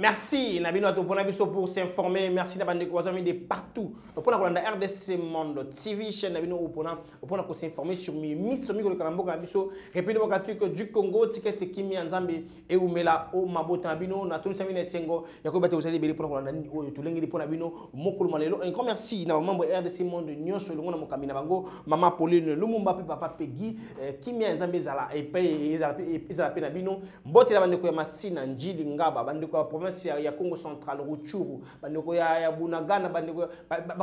Merci Nabino Atoponabiso pour s'informer. Merci Nabandeko de partout. Pour la RDC Monde TV, chaîne Nabino Opona, pour s'informer sur Miss Somi Kalambo Kabiso, République démocratique du Congo, Ticket Kimi Nzambe et Oumela O Mabota Nabino, Natum Samine Sengo, Yakoba Tozali Beli pour Rolandi ou Tulengi pour Nabino, Mokolo Malelo. Un grand merci na membre RDC Monde Nyon sur le monde Mokamina Bango, Maman Pauline, Lumumba Papa Peggy, Kimi Nzambe Zala et Pay Zala Penabino, Mbote Nabandeko Masina Njili Ngaba, Bandeko province ya Congo central, Rutshuru, Bandeko ya Bunagana, Bandeko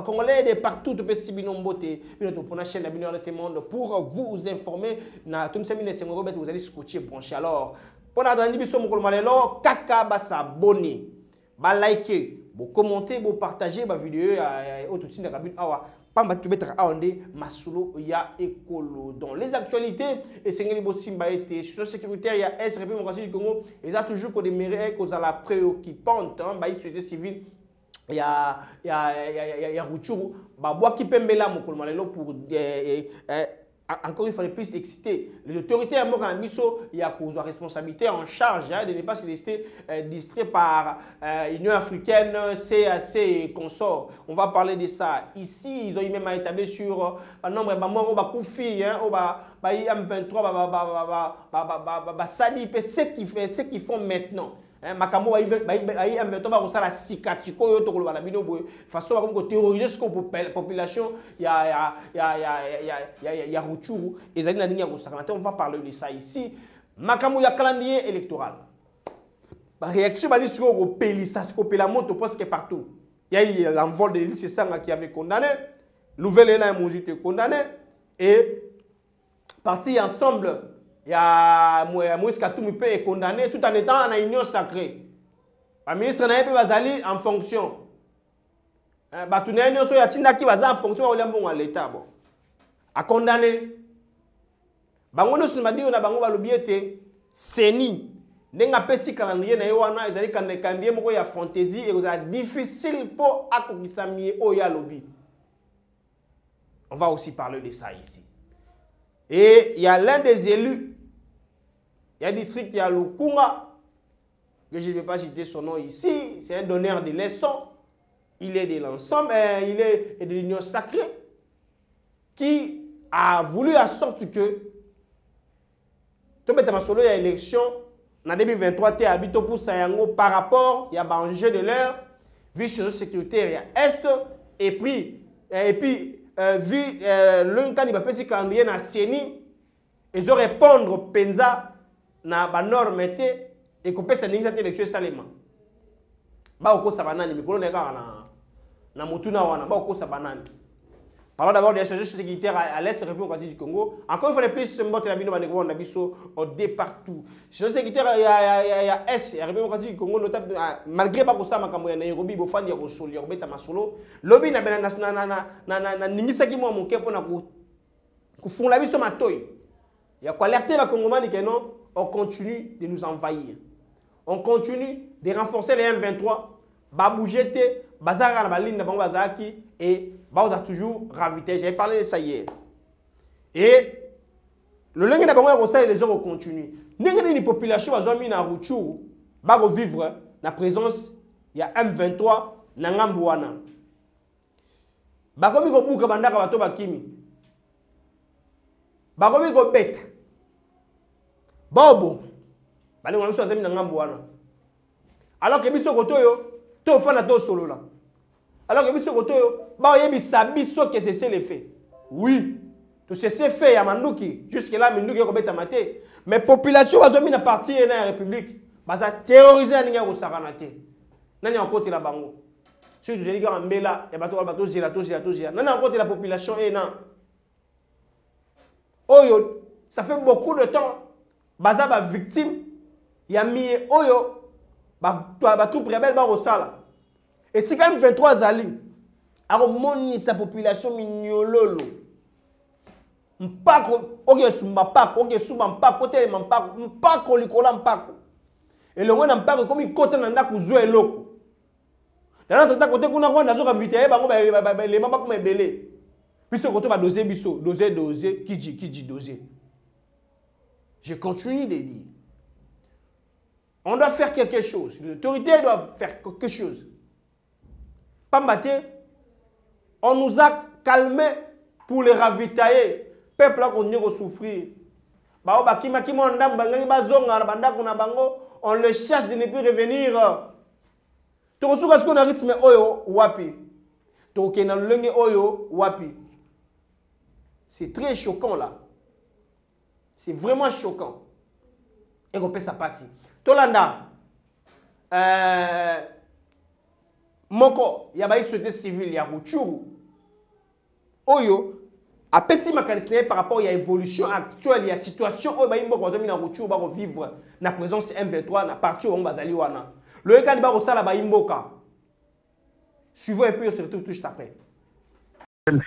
Congolais de partout, tout petit bino mbote, pour la chaîne Nabino RDC Monde pour vous informer. Na tout samine Sengo Robert, vous allez scotcher brancher. Alors, pour la dernière émission Mokolo Malelo, kaka ba s'abonner, ba liker, ba commenter, ba partager ba vidéo ya autotine na kabine awa. Pamba tu betra aonde masulo ya ekolo dans les actualités et sengeli bosimba été sur sécuritaire ya est République démocratique du Congo ils a toujours que des mérites cause à la préoccupante hein ba société civile ya Rutshuru ba boa ki pembela mokolo malelo pour encore une fois de plus excité. Les autorités à Mokanamiso, il y a cause de responsabilité en charge hein, de ne pas se laisser distraire par l'Union africaine, CAC et consorts. On va parler de ça. Ici, ils ont même établi sur un nombre de morts au Bakoufi, au M23, ce qu'ils font maintenant. Makamo va la cicatrico yo to la bino boy façon comme terroriser ce qu'on population ya Rutshuru et zali na ligne ko sakana on va parler de ça ici makamo ya calendrier électoral ba réaction ba sur ko pelisa ko pela moto parce que partout il y a l'envol de l'île Sanga qui avait condamné nouvelle élan Mouzite condamné et parti ensemble. Il y a Moïse Katumbi est condamné tout en étant en union sacrée. Le ministre n'a pas en fonction. Batouné union so yatinda ki baza en fonction wa bon à l'état bon. A condamné. Bango no sima dio na bango ba lobiete seni ndenga pesi calendrier na yo wana ezali calendrier moko ya fantaisie et ça difficile pour akokisa mie o ya lobi. On va aussi parler de ça ici. Et il y a l'un des élus, il y a un district qui a Lukunga, que je ne vais pas citer son nom ici, c'est un donneur de leçons, il est de l'ensemble, il est de l'union sacrée, qui a voulu à sorte que, tout le temps, il y a élection, en 2023, tu as habité pour Sayango par rapport, il y a un enjeu de l'heure, vu sur la sécurité, il y a Est, et puis, vu l'un quand il va petit calendrier na Sieni ils ont répondre penza na ba norme et couper sa ligne intellectuelle salema ba oko sabanani mikolo na mutuna wana ba oko sabanani. Parlons d'abord des choses sécuritaires à l'est de la République démocratique du Congo. Encore une fois de plus, ce mot la bino baneko na biso au partout. Sur sécuritaire il y a est la République démocratique du Congo notable malgré pas ko sa makambo ya Nairobi bo fandi ya ko solo ya ko beta masolo. Lobi na na ningisa ki mo moke pona ku fungula biso matoyi. Ya ko alerter ba Congomani que non, on continue de nous envahir. On continue de renforcer les M23, ba bouger te, bazara na baline na bango bazaki et on a toujours ravité. J'avais parlé de ça hier. Et le lingue de les gens continuent. Une population a mis dans Rutshuru, va vivre la présence, il y a M23 na Ngambouana. Bakomi ko buka bandaka bato bakimi. Bakomi ko beta. Bobo. Bali ngam so azemi na Ngambouana. Alors que biso kotoyo, to fana to solo là. Alors que biso kotoyo ba yebisa biso que c'est le fait. Oui, tout c'est fait ya manduki jusque là manduki ko beta maté mais population bazomi na parti na la République baza terroriser ninga ko sakanate. Nani en côté la bango. Si tu dis que Mbela et bato zila nani en côté la population et non. Oyo, ça fait beaucoup de temps baza ba victime ya mi oyo ba tout rebelle ba rosala. Et si quand même 23 zali, alors moni sa population mignololo. Mpako, oke sumba pako, oke sumba mpako, te mpako likola mpako. Et le roi mpako comme il côté nanda kuzwa eloko. Dans notre côté kuna roi nazo ka vite bango les mamba comme belé. Biso côté ba doser biso, doser qui dit doser. Je continue de dire. On doit faire quelque chose. L'autorité doit faire quelque chose. Pambate, on nous a calmés pour les ravitailler. Peuple a continué à souffrir. On le cherche de ne plus revenir. Est-ce qu'on a rythme oyo wapi? C'est très choquant là. C'est vraiment choquant. Et on peut ça passer. Tolanda, Moko, il y a une société civile, il y a Ruchuru. Oyo, après si ma par rapport à l'évolution actuelle, il y a une situation où il y a une vivre na présence M23, na partie où on va aller. Le cas de Barosala ba imboka. Suivons un peu sur tout juste après.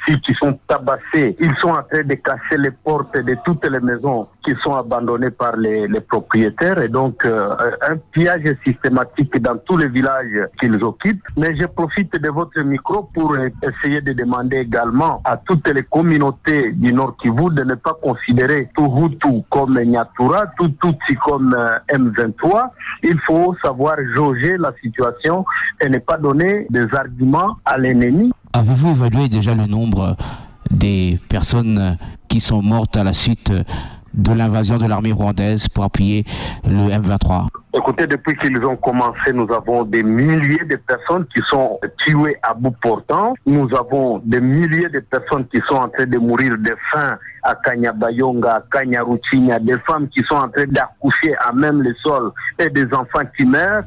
Filles qui sont tabassées, ils sont en train de casser les portes de toutes les maisons qui sont abandonnées par les propriétaires et donc un pillage systématique dans tous les villages qu'ils occupent. Mais je profite de votre micro pour essayer de demander également à toutes les communautés du Nord Kivu de ne pas considérer tout Hutu comme Nyatura, tout Tutsi comme M23. Il faut savoir jauger la situation et ne pas donner des arguments à l'ennemi. Avez-vous évalué déjà le nombre des personnes qui sont mortes à la suite de l'invasion de l'armée rwandaise pour appuyer le M23? Écoutez, depuis qu'ils ont commencé, nous avons des milliers de personnes qui sont tuées à bout portant. Nous avons des milliers de personnes qui sont en train de mourir de faim à Kanyabayonga, à Kanyaruchinya, des femmes qui sont en train d'accoucher à même le sol et des enfants qui meurent.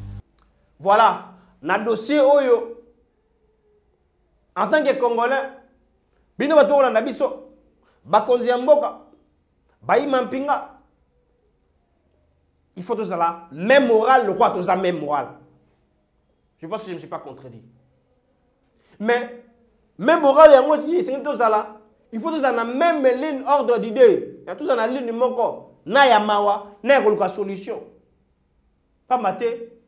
Voilà, dans le dossier Oyo. En tant que Congolais, bino bato na biso bakonzi mboka baïma mpinga, il faut tout ça là même moral, le quoi tout ça même moral. Je pense que je ne me suis pas contredit. Mais même moral et moi c'est tout ça là, il faut tout ça na même ligne ordre d'idée. Il y a tout ça na ligne moko na ya mawa na ko solution. Pas maté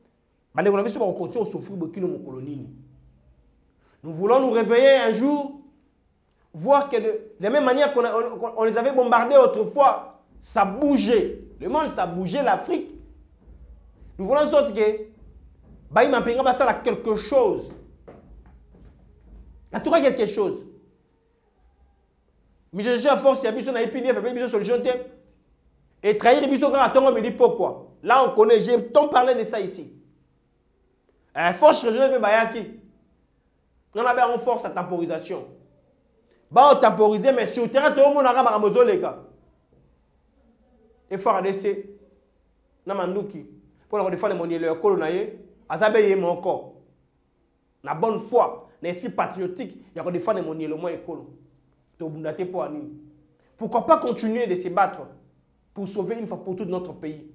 bande ko na biso ba ko souffrir bokino mo colonie. Nous voulons nous réveiller un jour, voir que de la même manière qu'on les avait bombardés autrefois, ça bougeait. Le monde, ça bougeait, l'Afrique. Nous voulons en sorte que Baïma Penga ça a quelque chose. En tout cas, quelque chose. Mais je suis à force, il y a besoin d'IPDF, il y a besoin de solution. Et trahir les grand à me dit pourquoi. Là, on connaît, j'ai tant parlé de ça ici. Force régionale de Bayaki. On a force à temporisation. Bah, on temporise, mais sur le terrain, tout le monde a ramazolé, les gars. Et fort à décès. Namandouki. Pour la défendre mon élève, colonaye, Azabeye mon corps. La bonne foi, l'esprit patriotique, il y a défendre mon élève, moi et colo. Pourquoi pas continuer de se battre pour sauver une fois pour tout notre pays?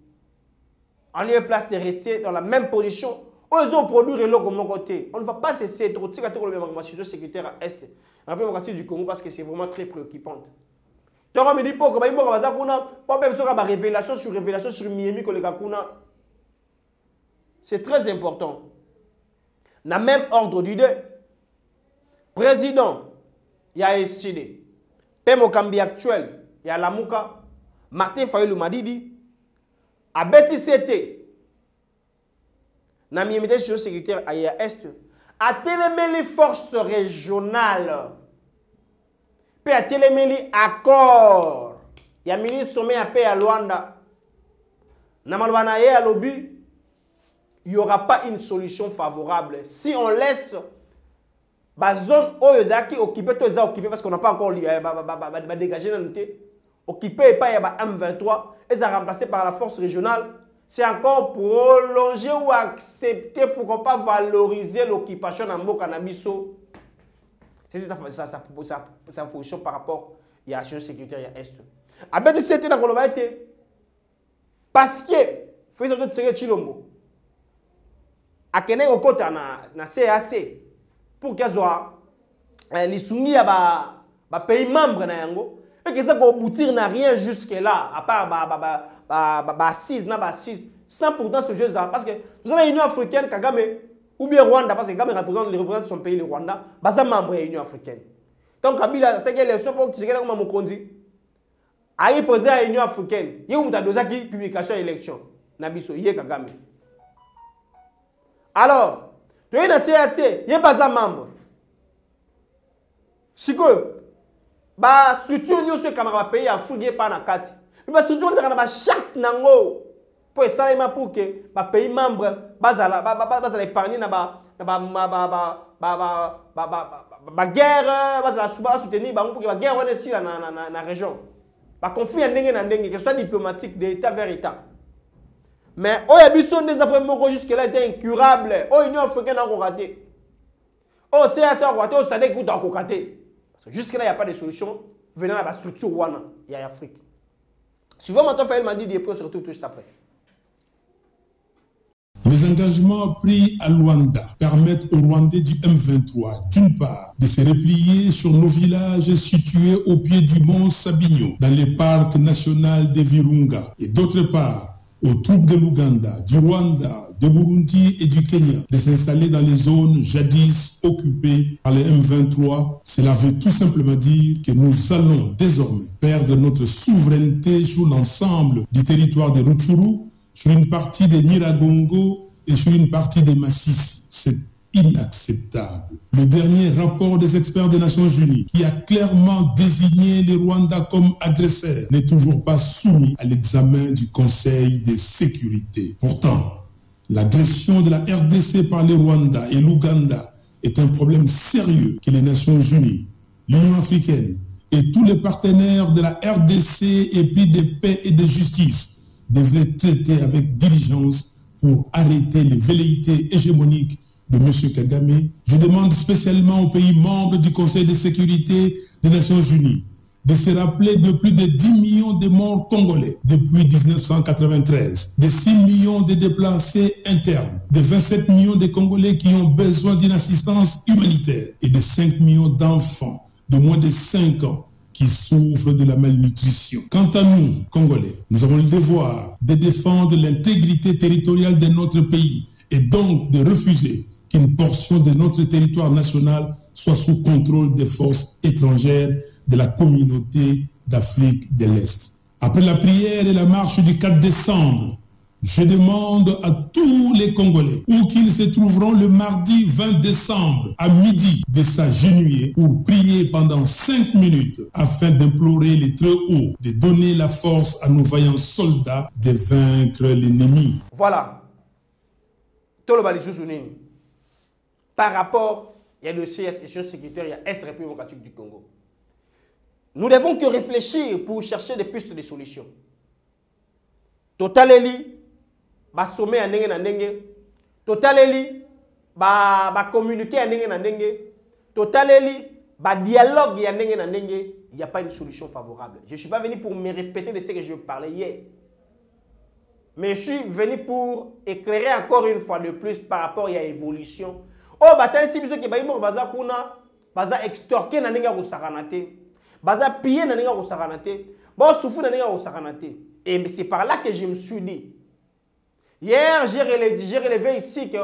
En lieu et place de rester dans la même position. Ils ont produit le comme mon côté. On ne va pas cesser de retirer la situation sécuritaire à Est. On va du Congo parce que c'est vraiment très préoccupant. Tu me dis pas que il y a une révélation sur Miami que le Kakuna. C'est très important. Dans le même ordre d'idée, président, il y a SCD. Pemokambi actuel, il y a Lamouka. Martin Fayulu Madidi. À BTCT. Dans la sécuritaire à Est, à télémé les forces régionales, puis à télémé les accords. Il y a ministre sommet à paix à Luanda. Namalbanaye à l'obus, il n'y aura pas une solution favorable. Si on laisse la zone occupée parce qu'on n'a pas encore dégagé la unité, occupée par M23, et ça remplacé par la force régionale. C'est encore prolonger ou accepter pour qu'on pas valoriser l'occupation dans le cannabiso. C'est sa position par rapport à la situation sécuritaire à Est. À BTC, c'était dans le parce que, il faut que vous soyez Chilombo. À Kenya, au côté na CAC, pour qu'il y ait les soumis à pays membres, et que ça aboutir n'a rien jusque-là, à part assise, sans pourtant ce jeu là parce que vous avez l'Union africaine, Kagame, ou bien Rwanda, parce que Kagame représente son pays, le Rwanda, c'est membre de l'Union africaine. Donc, Kabila, c'est que les gens qui sont comme Mokondi, a président de l'Union africaine, il y a une publication d'élection, Nabiso, il y a Kagame. Alors, tu es dans CAC, il n'y a pas un membre. Si que, la structure nous sommes camarades pays à fouiller par la carte. Mais la structure nous avons chaque nango pour essayer pour que les pays membres basent épargner na guerre, basent soutenir pour que la guerre soit ici dans la région. Le conflit est que ce soit diplomatique d'État vers État. Mais il y a des après jusque-là, c'est incurable. L'Union africaine a raté. C'est raté, ça n'est pas raté. Jusque-là, il n'y a pas de solution venant de la structure Wana, il y a Afrique. Si vous m'entendez faire, il m'a dit des points surtout tout juste après. Les engagements pris à Luanda permettent aux Rwandais du M23, d'une part, de se replier sur nos villages situés au pied du mont Sabinyo, dans le parc national de Virunga, et d'autre part, aux troupes de l'Ouganda, du Rwanda, de Burundi et du Kenya de s'installer dans les zones jadis occupées par les M23. Cela veut tout simplement dire que nous allons désormais perdre notre souveraineté sur l'ensemble du territoire de Rutshuru, sur une partie de Nyiragongo et sur une partie des Masisi. C'est inacceptable. Le dernier rapport des experts des Nations Unies, qui a clairement désigné le Rwanda comme agresseur, n'est toujours pas soumis à l'examen du Conseil de sécurité. Pourtant, l'agression de la RDC par le Rwanda et l'Ouganda est un problème sérieux que les Nations Unies, l'Union africaine et tous les partenaires de la RDC épris de paix et de justice devraient traiter avec diligence pour arrêter les velléités hégémoniques de M. Kagame. Je demande spécialement aux pays membres du Conseil de sécurité des Nations Unies de se rappeler de plus de 10 millions de morts congolais depuis 1993, de 6 millions de déplacés internes, de 27 millions de Congolais qui ont besoin d'une assistance humanitaire et de 5 millions d'enfants de moins de 5 ans qui souffrent de la malnutrition. Quant à nous, Congolais, nous avons le devoir de défendre l'intégrité territoriale de notre pays et donc de refuser qu'une portion de notre territoire national soit sous contrôle des forces étrangères de la communauté d'Afrique de l'Est. Après la prière et la marche du 4 décembre, je demande à tous les Congolais, où qu'ils se trouveront le mardi 20 décembre à midi, de s'agenouiller pour prier pendant 5 minutes afin d'implorer les très hauts de donner la force à nos vaillants soldats de vaincre l'ennemi. Voilà. Par rapport, il y a le CS, échelon sécuritaire, il y a S-République démocratique du Congo. Nous devons que réfléchir pour chercher des pistes de solutions. Totaleli, ba sommet à ndenge na ndenge. Totaleli, ba communiquer à ndenge na ndenge. Totaleli, ba dialogue à ndenge na ndenge. Il n'y a pas une solution favorable. Je ne suis pas venu pour me répéter de ce que je parlais hier. Mais je suis venu pour éclairer encore une fois de plus par rapport à l'évolution. Oh, batali si biso ke ba imo baza kuna, baza extorquer na ndenge ko sakanate. Baza piller na ndenge ko sakanate. Ba souffrir na ndenge ko sakanate. Et c'est par là que je me suis dit. Hier, j'ai relevé ici que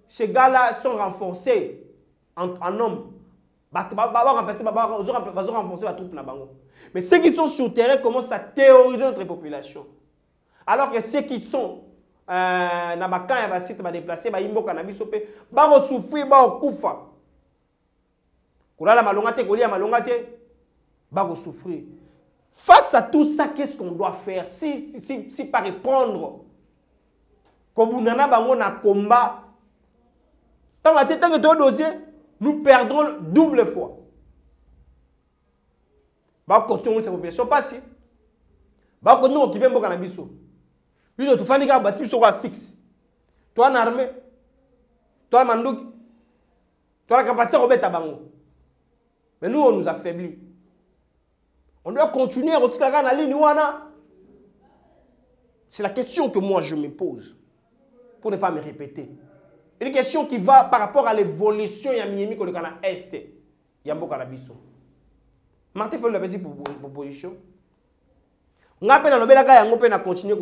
ces gars-là sont renforcés en hommes. Ils vont renforcer la troupe. Mais ceux qui sont sur le terrain commencent à terroriser notre population. Alors que ceux qui sont na bakan ya basite ba déplacer ba imboka na biso pe ba ko souffrir ba okufa. Kulala malonga te kolia malonga te ba ko souffrir. Face à tout ça, qu'est-ce qu'on doit faire? Si par répondre comme on a bango na combat, tant que ton dossier, nous perdrons double fois. Ba ko tongo cette population pas si. Ba ko nous qui vient boka na biso. Lui, tu fais des gars, tu fixe. Toi, en armée, toi, mandouk, toi, la capacité de remettre à bango. Mais nous, on nous affaiblit. On doit continuer à retirer la ligne. C'est la question que moi, je me pose. Pour ne pas me répéter. Une question qui va par rapport à l'évolution de Miami qu'on a Est. Yambo Karabiso. Martin fait la petite proposition. On a peine à continuer à continuer.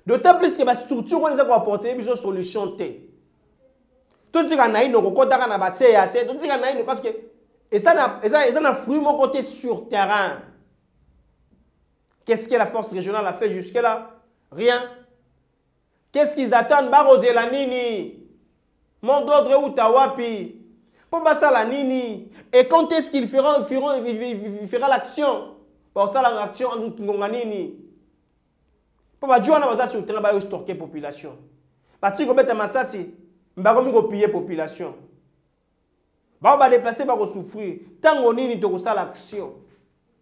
D'autant plus que la structure qu'on a apporté une solution. Tout ce qu'on a eu, nous avons parce que et ça n'a fruit mon côté sur terrain. Qu'est-ce que la force régionale a fait jusque-là? Rien. Qu'est-ce qu'ils attendent? Baroser la nini. Mot d'ordre ou tawapi. Pour ça la nini. Et quand est-ce qu'il fera l'action? Pour ça l'action en nini. Pour pas jouer dans sur le terrain ba stocker population. Parti ko beta masasi, mba ko mi ko piller population. Ba ba déplacer ba ko souffrir. Tant on nini to ça l'action.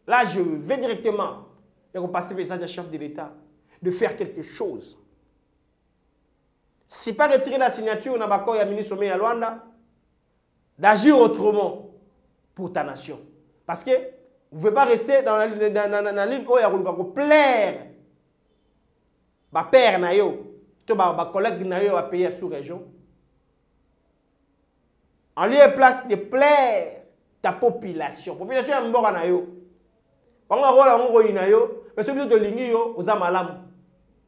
Là je vais directement et passer le message du chef de l'État de faire quelque chose. Si pas retirer la signature na ba ko ya ministre Sommet ya Luanda, d'agir autrement pour ta nation. Parce que vous ne pouvez pas rester dans la ligne où il y a plaire. Ma père na yo, ma collègue na yo a payé à sous-région. En lieu et place de plaire ta population. La population est morte na yo.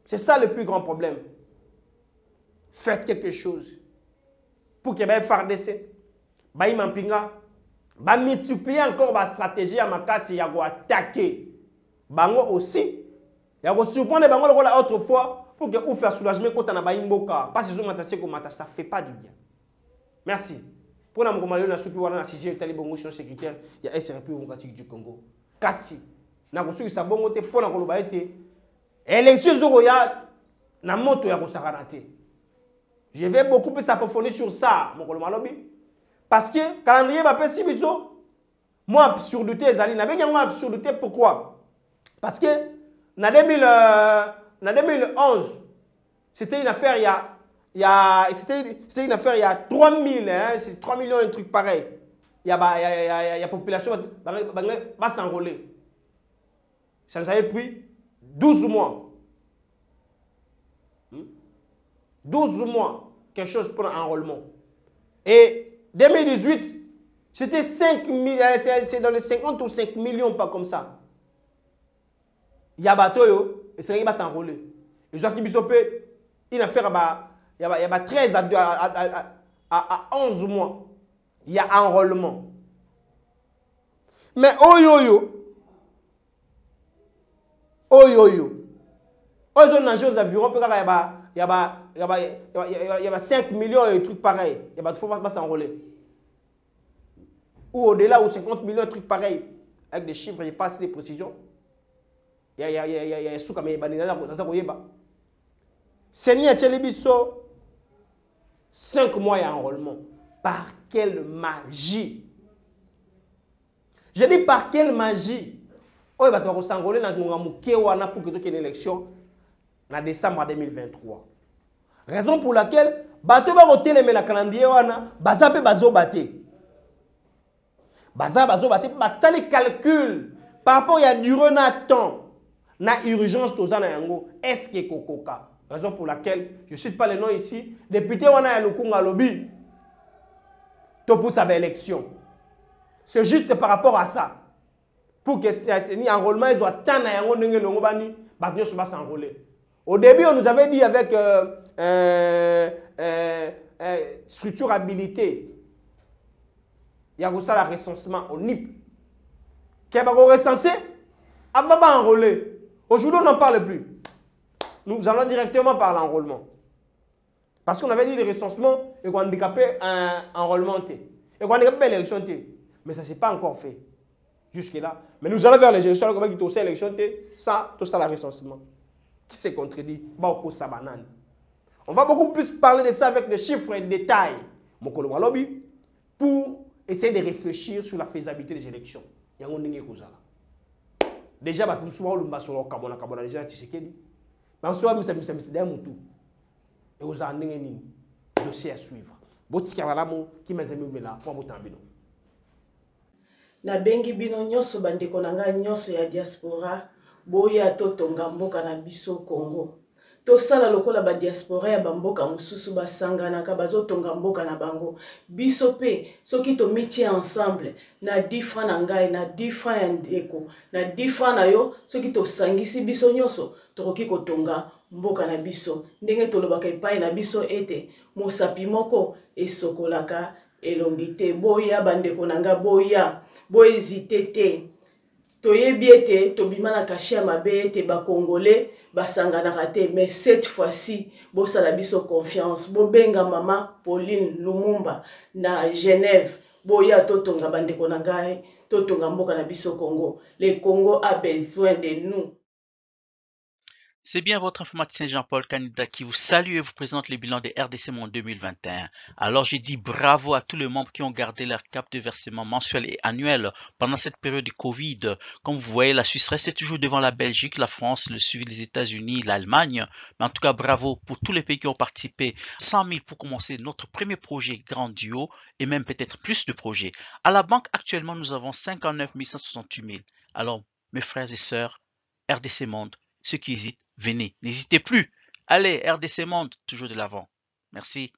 C'est ça le plus grand problème. Faites quelque chose pour que les FARDC, les Mampinga, va multiplier encore la stratégie à ma casse, il y a attaquer. Bango aussi. Il y a surprendre bango autrefois pour que vous fassiez soulagement quand on a baimboka. Parce que ça ne fait pas du bien. Merci. Pour la Moukomalio, la soupe, la CG, le bon sécuritaire, il y a SRP du Congo. Kassi. Na ko sa bongo te fona ko loba ete. Élection zoroya na moto ya ko saranate. Je vais beaucoup plus approfondir sur ça, mon colomalobi. Parce que calendrier va passer biso. Moi absurdité ezali na benga moi absurdité pourquoi? Parce que na 2011 c'était une affaire c'était une affaire il y a 3000 hein, c'est 3 millions un truc pareil. Il y a population va s'enrôler. Ça nous avait pris 12 mois. 12 mois, quelque chose pour l'enrôlement. Et 2018, c'était 5 millions, c'est dans les 50 ou 5 millions, pas comme ça. Il y a bateau, et c'est va s'enrôler. Et Joachim Bissopé, il a fait il y a 13 à 11 mois. Il y a enrôlement. Mais oh yo yo, aux environs, il y a 5 millions et des trucs pareils. Il y a pas s'enrôler. Ou au-delà, ou 50 millions de trucs pareils. Avec des chiffres, j'ai pas assez de précisions. Il y a sous comme il y a Seigneur Tchélibiso, 5 mois et enrôlement. Par quelle magie? Je dis par quelle magie? Oh, il va s'enrôler dans pour que tu aies une élection en décembre 2023. Raison pour laquelle, bateau va voter les calendrier bazape bazo bate. Bazo bate, les calculs par rapport à durée na temps, na urgence tozana yango, est-ce que kokoka? Raison pour laquelle je ne cite pas les noms ici, député wana ya lukunga lobby. To pour sa élection. C'est juste par rapport à ça. Pour que cet enrôlement soit tant na yango ndenge longo bani, bato va s'enrôler. Au début, on nous avait dit avec structurabilité, il y a ça le recensement au NIP. Qui va recenser, on va pas enrôler. Aujourd'hui, on n'en parle plus. Nous allons directement par l'enrôlement. Parce qu'on avait dit le recensement et qu'on a handicapé un enrôlement. Et qu'on a handicapé l'élection. Mais ça ne s'est pas encore fait. Jusque-là. Mais nous allons vers les élections. On va dire que l'élection, ça, tout ça, le recensement. Qui s'est contredit? On va beaucoup plus parler de ça avec des chiffres et des détails. Pour essayer de réfléchir sur la faisabilité des élections. Déjà, nous sommes déjà Tshisekedi. Mais souvent, nous sommes et aux années, dossier à suivre. Na bengi bino nyoso bandeko nanga nyoso ya diaspora boya totonga mboka na biso Congo. Tosala lokola ba diaspora ya bamboka mususu basangana ka bazotonga mboka na bango. Biso pe soki to métier ensemble na 10 francs na ngai na 10 francs ya ndeko na 10 francs na yo soki to sangisi biso nyoso tokoki kotonga mboka na biso. Ndenge tolobaka epai na biso ete mosapi moko esokolaka elongite boya bandeko nanga boya. Bo hésiter te. toyebi ete tobima na kashi ya mabe ete bakongolais basanganaka te, mais cette fois-ci bosala biso confiance, bobenga mama Pauline Lumumba na Genève, boya totonga bandeko na ngai, totonga mboka na biso Congo. Le Congo a besoin de nous. C'est bien votre informaticien Jean-Paul Canida qui vous salue et vous présente le bilan des RDC Monde 2021. Alors je dis bravo à tous les membres qui ont gardé leur cap de versement mensuel et annuel pendant cette période de Covid. Comme vous voyez, la Suisse reste toujours devant la Belgique, la France, le suivi des États-Unis, l'Allemagne. Mais en tout cas, bravo pour tous les pays qui ont participé. 100 000 pour commencer notre premier projet grandiose et même peut-être plus de projets. À la banque, actuellement, nous avons 59 168 000. Alors, mes frères et sœurs, RDC Monde, ceux qui hésitent, venez, n'hésitez plus. Allez, RDC Monde, toujours de l'avant. Merci.